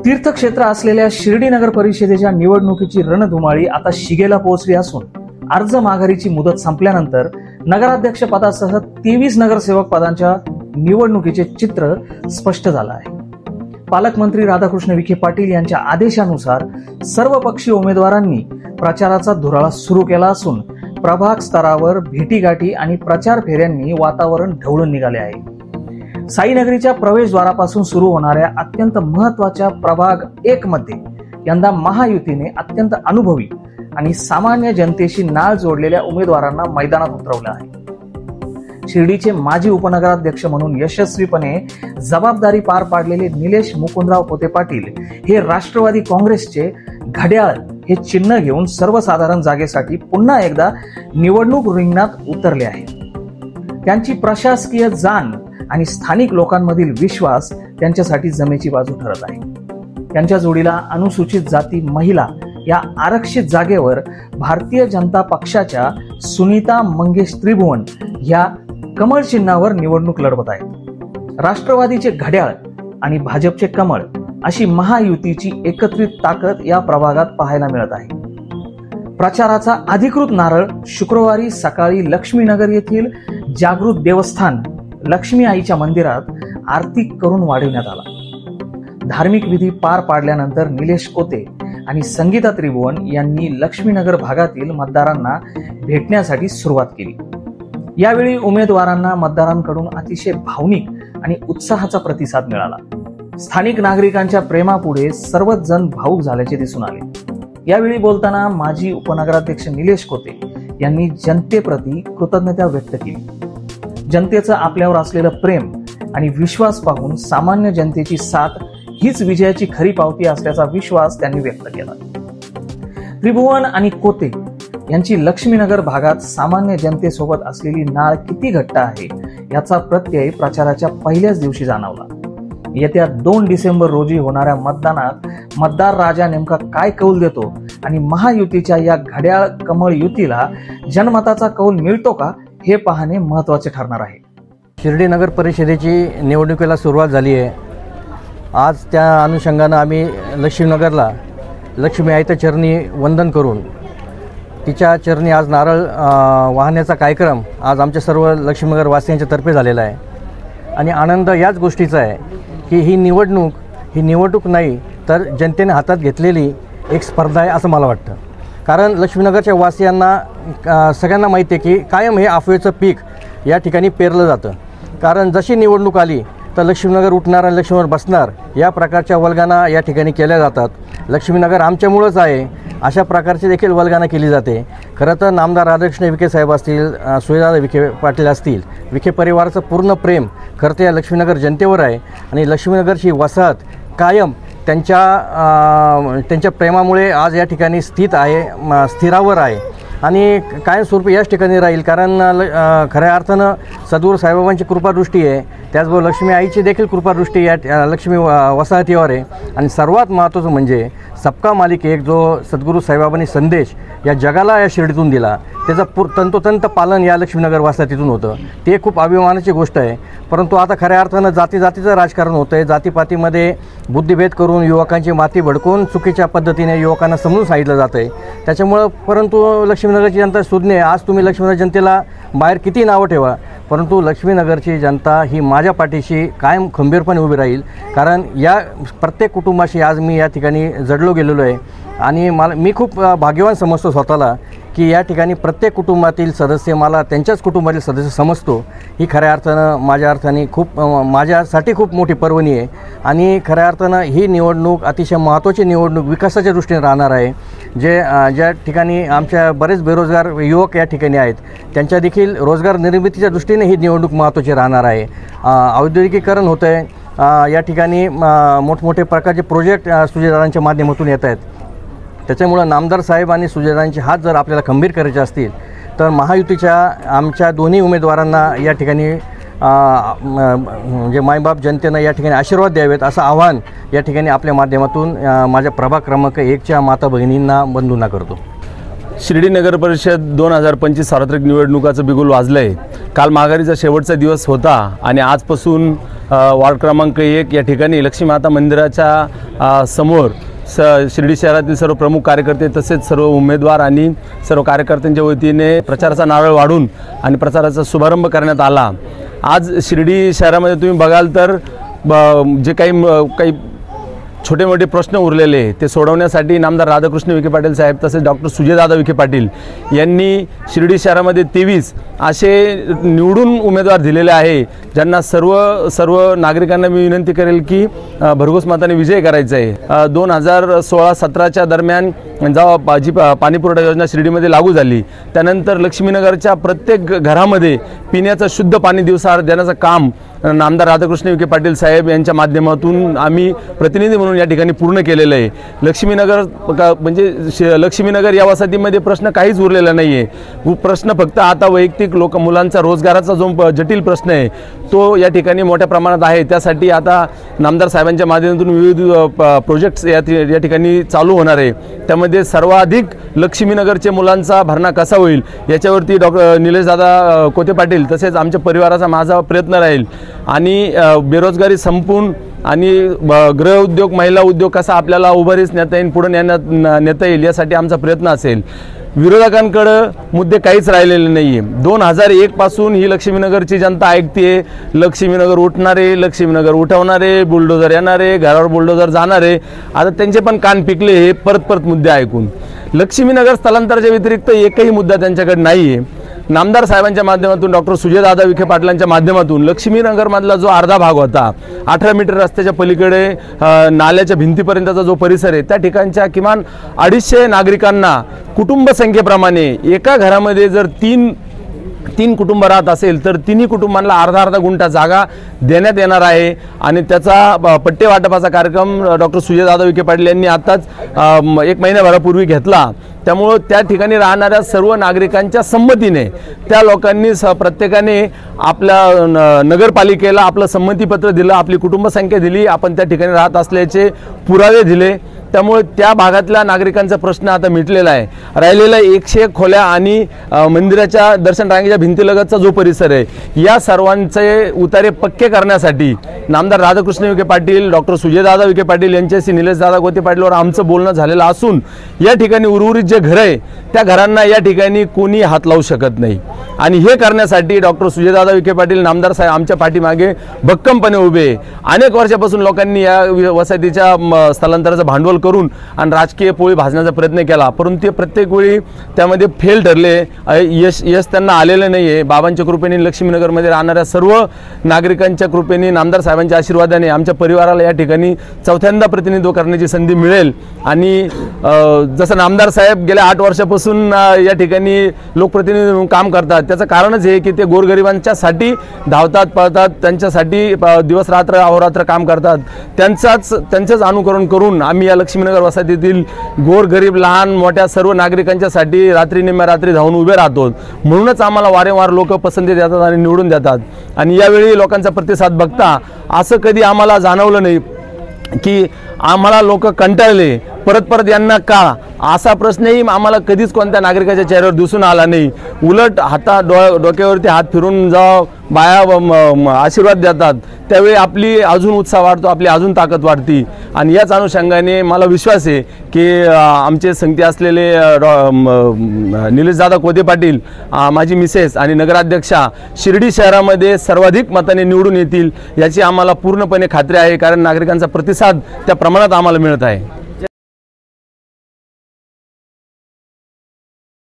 तीर्थक्षेत्र असलेल्या शिर्डी नगर परिषदेच्या निवडणुकीची रणधुमाळी आता शिगेला पोहोचली असून अर्ज माघारीची मुदत संपल्यानंतर नगराध्यक्ष पदासह 23 नगरसेवक पदांच्या निवडणुकीचे चित्र स्पष्ट झालं आहे। पालकमंत्री राधाकृष्ण विखे पाटील यांच्या आदेशानुसार सर्व पक्षीय उमेदवारांनी प्रचाराचा धुराळा सुरू केला असून प्रभाग स्तरावर भेटीगाठी आणि प्रचार फेऱ्यांनी वातावरण ढवळून निघाले आहे। साईनगरीच्या प्रवेशद्वारापासून सुरू होणाऱ्या अत्यंत महत्वाच्या प्रभाग 1 मध्ये यंदा महायुतीने अत्यंत अनुभवी आणि सामान्य जनतेशी नाळ जोडलेल्या उमेदवारांना मैदानात उतरवलं आहे। शिर्डीचे माजी उपनगराध्यक्ष म्हणून यशस्वीपणे जबाबदारी पार पाडलेले निलेश मुकुंदराव पोते पाटील हे राष्ट्रवादी काँग्रेसचे घड्याळ हे चिन्ह घेऊन सर्वसाधारण जागेसाठी पुन्हा एकदा निवडणूक रिंगणात उतरले आहेत। त्यांची प्रशासकीय जाण आणि स्थानिक लोकांमधील विश्वास त्यांच्यासाठी जमेची बाजू ठरत आहे। त्यांच्या जोडीला अनुसूचित जाती महिला या आरक्षित जागेवर भारतीय जनता पक्षाच्या सुनीता मंगेश त्रिभुवन या कमळ चिन्हावर निवडणूक लढवत आहेत। राष्ट्रवादीचे घड्याळ आणि भाजपचे कमळ अशी महायुतीची एकत्रित ताकद या प्रभागात पाहायला मिळत आहे। प्रचाराचा अधिकृत नारळ शुक्रवारी सकाळी लक्ष्मीनगर येथील जागृत देवस्थान लक्ष्मी आईच्या मंदिरात आरती करून वाढवण्यात आला। धार्मिक विधी पार पाडल्यानंतर निलेश कोते आणि संगीता त्रिभुवन यांनी लक्ष्मीनगर भागातील मतदारांना भेटण्यासाठी सुरुवात केली। यावेळी उमेदवारांना मतदारांकडून अतिशय भावनिक आणि उत्साहाचा प्रतिसाद मिळाला। स्थानिक नागरिकांच्या प्रेमापुढे सर्वच जण भावुक झाल्याचे दिसून आले। यावेळी बोलताना माजी उपनगराध्यक्ष निलेश कोते यांनी जनतेप्रती कृतज्ञता व्यक्त केली। जनतेचं आपल्यावर असलेलं प्रेम आणि विश्वास पाहून सामान्य जनतेची साथ हीच विजयाची खरी पावती असल्याचा विश्वास त्यांनी व्यक्त केला। त्रिभुवन आणि कोते यांची लक्ष्मीनगर भागात सामान्य जनतेसोबत असलेली नाळ किती घट्ट आहे याचा प्रत्यय प्रचाराच्या पहिल्याच दिवशी जाणवला। येत्या 2 डिसेंबर रोजी होणाऱ्या मतदानात मतदार राजा नेमका काय कौल देतो आणि महायुतीच्या या घड्याळ कमळ युतीला जनमताचा कौल मिळतो का हे पाहणे महत्त्वाचे ठरणार आहे। शिर्डी नगर परिषदेची निवडणुकीला सुरुवात झाली आहे। आज त्या अनुषंगानं आम्ही लक्ष्मीनगरला लक्ष्मी आईच्या चरणी वंदन करून तिच्या चरणी आज नारळ वाहण्याचा कार्यक्रम आज आमच्या सर्व लक्ष्मीनगर वासियांच्या तर्फे झालेला आहे। आणि आनंद याच गोष्टीचा आहे की ही निवडणूक नाही तर जनतेने हातात घेतलेली एक स्पर्धा आहे असं मला वाटतं। कारण लक्ष्मीनगरच्या वासियांना सगळ्यांना माहिती आहे की कायम हे अफवेचं पीक या ठिकाणी पेरलं जातं। कारण जशी निवडणूक आली तर लक्ष्मीनगर उठणार आणि लक्ष्मीनगर बसणार या प्रकारच्या वल्गना या ठिकाणी केल्या जातात। लक्ष्मीनगर आमच्यामुळंच आहे अशा प्रकारची देखील वल्गना केली जाते। खरं तर नामदार राधाकृष्ण विखे साहेब असतील, सुजयदादा विखे पाटील असतील, विखे परिवाराचं पूर्ण प्रेम खरं तर या लक्ष्मीनगर जनतेवर आहे आणि लक्ष्मीनगरची वसाहत कायम त्यांच्या प्रेमामुळे आज या ठिकाणी स्थिरावर आहे आणि कायमस्वरूपी याच ठिकाणी राहील। कारण खऱ्या अर्थानं सद्गुरू साईबाबांची कृपादृष्टी आहे, त्याचबरोबर लक्ष्मी आईची देखील कृपादृष्टी या लक्ष्मी वसाहतीवर आहे। आणि सर्वात महत्त्वाचं म्हणजे सबका मालिक एक जो सद्गुरू साईबाबांनी संदेश या जगाला या शिर्डीतून दिला त्याचं तंतोतंत पालन या लक्ष्मीनगर वसाहतीतून होतं, ते खूप अभिमानाची गोष्ट आहे। परंतु आता खऱ्या अर्थानं जातीचं राजकारण होतं आहे। जातीपातीमध्ये बुद्धिभेद करून युवकांची माती भडकून चुकीच्या पद्धतीने युवकांना समजून सांगितलं जातं आहे। त्याच्यामुळं परंतु लक्ष्मीनगरची जनता सुज्ञ आहे। आज तुम्ही लक्ष्मीनगर जनतेला बाहेर किती नावं ठेवा परंतु लक्ष्मीनगरची जनता ही माझ्या पाठीशी कायम खंबीरपणे उभी राहील। कारण या प्रत्येक कुटुंबाशी आज मी या ठिकाणी जडलो गेलेलो आहे आणि मी खूप भाग्यवान समजतो स्वतःला की या ठिकाणी प्रत्येक कुटुंबातील सदस्य मला त्यांच्याच कुटुंबातील सदस्य समजतो। ही खऱ्या अर्थानं माझ्यासाठी खूप मोठी पर्वणी आहे आणि खऱ्या अर्थानं ही निवडणूक अतिशय महत्त्वाची निवडणूक विकासाच्या दृष्टीने राहणार आहे। ज्या ठिकाणी आमच्या बरेच बेरोजगार युवक या ठिकाणी आहेत त्यांच्या देखील रोजगार निर्मितीच्या दृष्टीने ही निवडणूक महत्त्वाची राहणार आहे। औद्योगिकीकरण होतं आहे, या ठिकाणी मोठमोठे प्रकारचे प्रोजेक्ट सुजयदादांच्या माध्यमातून येत आहेत। त्याच्यामुळं नामदार साहेब आणि सुजयदादांचे हात जर आपल्याला खंबीर करायचे असतील तर महायुतीच्या आमच्या दोन्ही उमेदवारांना या ठिकाणी म्हणजे मायबाप जनतेनं या ठिकाणी आशीर्वाद द्यावेत असं आवाहन या ठिकाणी आपल्या माध्यमातून माझ्या प्रभाग क्रमांक 1च्या माता भगिनींना बंधूंना करतो। शिर्डी नगर परिषद 2025 सार्वत्रिक निवडणुकाचं बिगुल वाजलं आहे। काल माघारीचा शेवटचा दिवस होता आणि आजपासून वार्ड क्रमांक 1 या ठिकाणी लक्ष्मी माता मंदिराच्या समोर शिर्डी शहरातील सर्व प्रमुख कार्यकर्ते तसेच सर्व उमेदवार आणि सर्व कार्यकर्त्यांच्या वतीने प्रचाराचा नारळ वाढून आणि प्रचाराचा शुभारंभ करण्यात आला। आज शिर्डी शहरामध्ये तुम्ही बघाल तर जे काही छोटे मोठे प्रश्न उरलेले ते सोडवण्यासाठी नामदार राधाकृष्ण विखे पाटील साहेब तसेच डॉक्टर सुजयदादा विखे पाटील यांनी शिर्डी शहरामध्ये 23 असे निवडून उमेदवार दिलेले आहे, ज्यांना सर्व नागरिकांना मी विनंती करेल की भरघोस मताने विजय करायचा आहे। 2016-17च्या दरम्यान जेव्हा जी पाणीपुरवठा योजना शिर्डीमध्ये लागू झाली त्यानंतर लक्ष्मीनगरच्या प्रत्येक घरामध्ये पिण्याचं शुद्ध पाणी दिवसाआड देण्याचं काम नामदार राधाकृष्ण विखे पाटील साहेब यांच्या आम्ही प्रतिनिधी म्हणून या ठिकाणी पूर्ण केलेलं आहे। लक्ष्मीनगर म्हणजे लक्ष्मीनगर या वसाहतीमध्ये प्रश्न काहीच उरलेला नाही आहे। प्रश्न फक्त आता वैयक्तिक मुलांचा रोजगाराचा जो जटिल प्रश्न आहे तो या ठिकाणी मोठ्या प्रमाणात आहे। त्यासाठी आता नामदार साहेबांच्या माध्यमातून विविध प्रोजेक्ट्स या ठिकाणी चालू होणार आहे। त्यामध्ये सर्वाधिक लक्ष्मीनगरचे मुलांचा भरणा कसा होईल याच्यावरती डॉक्टर निलेशदादा कोते पाटील तसेच आमच्या परिवाराचा माझा प्रयत्न राहील आणि बेरोजगारी संपून आणि गृह उद्योग महिला उद्योग कसा आपल्याला उभारीस नेता येईल पुढे नेता येईल यासाठी आमचा प्रयत्न असेल। विरोधकांकडे मुद्दे काहीच राहिलेले नाही आहे। 2001 पासून ही लक्ष्मीनगरची जनता ऐकते, लक्ष्मीनगर उठणारे, लक्ष्मीनगर उठवणारे, बुलडोजर येणारे, घरावर बुलडोजर जाणारे, आता त्यांचे पण कान पिकले हे परत मुद्दे ऐकून। लक्ष्मीनगर स्थलांतराच्या व्यतिरिक्त एकही मुद्दा त्यांच्याकडे नाही आहे। नामदार साहेबांच्या माध्यमातून डॉक्टर सुजयदादा विखे पाटलांच्या माध्यमातून लक्ष्मीनगरमधला जो अर्धा भाग होता 18 मीटर रस्त्याच्या पलीकडे नाल्याच्या भिंतीपर्यंतचा जो परिसर आहे त्या ठिकाणच्या किमान 250 नागरिकांना कुटुंब संख्येप्रमाणे एका घरामध्ये जर तीन कुटुंब राहत असेल तर तिन्ही कुटुंबांना अर्धा गुंठा जागा देण्यात येणार आहे आणि त्याचा पट्टे वाटपाचा कार्यक्रम डॉक्टर सुजयदादा विखे पाटील यांनी आताच 1 महिन्याभरापूर्वी घेतला। त्यामुळे त्या ठिकाणी राहणाऱ्या सर्व नागरिकांच्या संमतीने त्या लोकांनी प्रत्येकाने आपल्या नगरपालिकेला आपलं संमतीपत्र दिलं, आपली कुटुंबसंख्या दिली, आपण त्या ठिकाणी राहत असल्याचे पुरावे दिले। त्यामुळे त्या भागातल्या नागरिकांचा प्रश्न आता मिटलेला आहे। राहिलेला 101 खोल्या आणि मंदिराच्या दर्शन रांगेच्या भिंतीलगतचा जो परिसर आहे या सर्वांचे उतारे पक्के करण्यासाठी नामदार राधाकृष्ण विखे पाटील डॉक्टर सुजयदादा विखे पाटील यांच्याशी निलेशदादा कोते पाटीलवर आमचं बोलणं झालेलं असून या ठिकाणी उर्वरित जे घर आहे त्या घरांना या ठिकाणी कोणी हात लावू शकत नाही आणि हे करण्यासाठी डॉक्टर सुजयदादा विखे पाटील नामदार साहेब आमच्या पाठीमागे भक्कमपणे उभे। अनेक वर्षापासून लोकांनी या वसाहतीच्या स्थलांतराचं भांडवल करून आणि राजकीय पोळी भाजण्याचा प्रयत्न केला, परंतु ते प्रत्येक वेळी त्यामध्ये फेल ठरले, यश त्यांना आलेलं नाही आहे। बाबांच्या कृपेने लक्ष्मीनगरमध्ये राहणाऱ्या सर्व नागरिकांच्या कृपेने नामदार साहेबांच्या आशीर्वादाने आमच्या परिवाराला या ठिकाणी चौथ्यांदा प्रतिनिधित्व करण्याची संधी मिळेल आणि जसं नामदार साहेब गेल्या 8 वर्षापासून या ठिकाणी लोकप्रतिनिधी म्हणून काम करतात त्याचं कारणच हे की ते गोरगरिबांच्यासाठी धावतात पळतात, त्यांच्यासाठी दिवस रात्र अहोरात्र काम करतात। त्यांचंच अनुकरण करून आम्ही या लक्ष्मीनगर वसाहतीतील गोरगरीब लहान मोठ्या सर्व नागरिकांच्यासाठी रात्री निम्म्या रात्री धावून उभे राहतो। म्हणूनच आम्हाला वारंवार लोक पसंती देतात आणि निवडून देतात आणि यावेळी लोकांचा प्रतिसाद बघता असं कधी आम्हाला जाणवलं नाही की आम्हाला लोक कंटाळले परत यांना का असा प्रश्नही आम्हाला कधीच कोणत्या नागरिकाच्या चेहऱ्यावर दिसून आला नाही। उलट डोक्यावरती हात फिरून जेव्हा बाया आशीर्वाद देतात त्यावेळी आपली अजून उत्साह वाढतो, आपली अजून ताकद वाढती आणि याच अनुषंगाने मला विश्वास आहे की आमचे संगती असलेले निलेशदादा कोते पाटील, माझी मिसेस आणि नगराध्यक्षा शिर्डी शहरामध्ये सर्वाधिक मताने निवडून येतील याची आम्हाला पूर्णपणे खात्री आहे, कारण नागरिकांचा प्रतिसाद त्या प्रमाणात आम्हाला मिळत आहे।